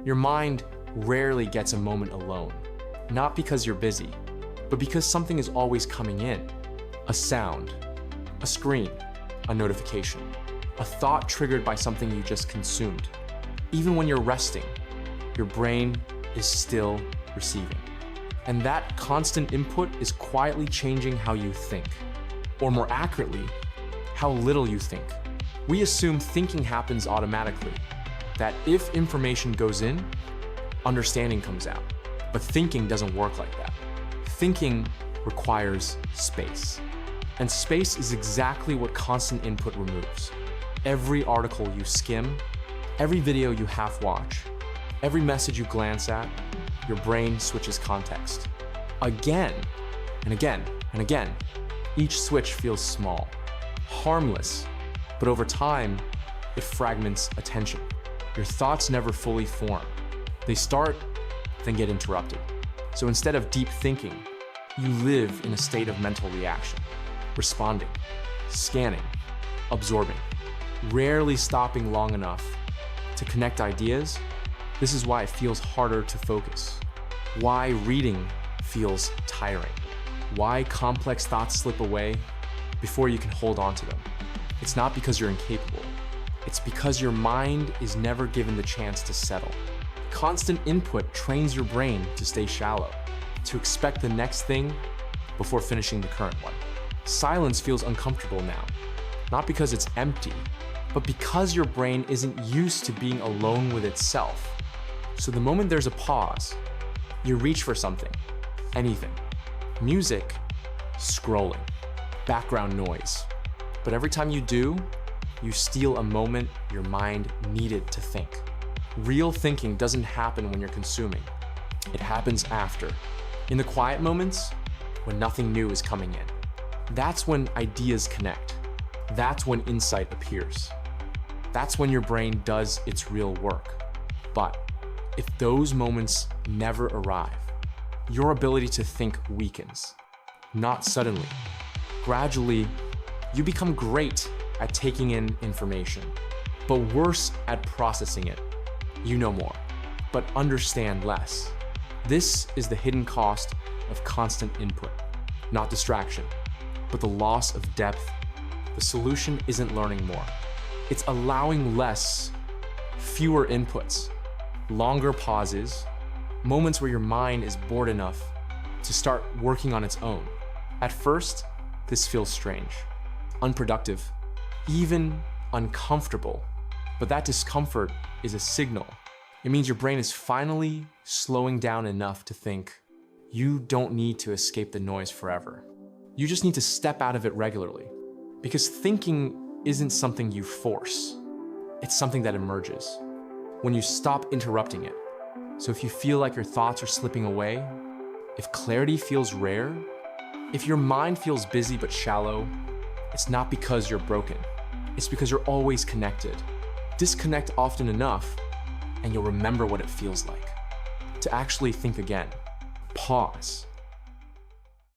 Your mind rarely gets a moment alone, not because you're busy, but because something is always coming in. A sound, a screen, a notification, a thought triggered by something you just consumed. Even when you're resting, your brain is still receiving. And that constant input is quietly changing how you think, or more accurately, how little you think. We assume thinking happens automatically, that if information goes in, understanding comes out. But thinking doesn't work like that. Thinking requires space. And space is exactly what constant input removes. Every article you skim, every video you half watch, every message you glance at, your brain switches context. Again and again and again. Each switch feels small, harmless, but over time, it fragments attention. Your thoughts never fully form. They start, then get interrupted. So instead of deep thinking, you live in a state of mental reaction, responding, scanning, absorbing, rarely stopping long enough to connect ideas. This is why it feels harder to focus, why reading feels tiring, why complex thoughts slip away before you can hold on to them. It's not because you're incapable. It's because your mind is never given the chance to settle. Constant input trains your brain to stay shallow, to expect the next thing before finishing the current one. Silence feels uncomfortable now, not because it's empty, but because your brain isn't used to being alone with itself. So the moment there's a pause, you reach for something, anything. Music, scrolling, background noise. But every time you do, you steal a moment your mind needed to think. Real thinking doesn't happen when you're consuming. It happens after. In the quiet moments, when nothing new is coming in. That's when ideas connect. That's when insight appears. That's when your brain does its real work. But if those moments never arrive, your ability to think weakens. Not suddenly. Gradually, you become great at taking in information, but worse at processing it. You know more, but understand less. This is the hidden cost of constant input, not distraction, but the loss of depth. The solution isn't learning more. It's allowing less, fewer inputs, longer pauses, moments where your mind is bored enough to start working on its own. At first, this feels strange, unproductive, even uncomfortable. But that discomfort is a signal. It means your brain is finally slowing down enough to think, you don't need to escape the noise forever. You just need to step out of it regularly. Because thinking isn't something you force. It's something that emerges when you stop interrupting it. So if you feel like your thoughts are slipping away, if clarity feels rare, if your mind feels busy but shallow, it's not because you're broken. It's because you're always connected. Disconnect often enough, and you'll remember what it feels like to actually think again. Pause.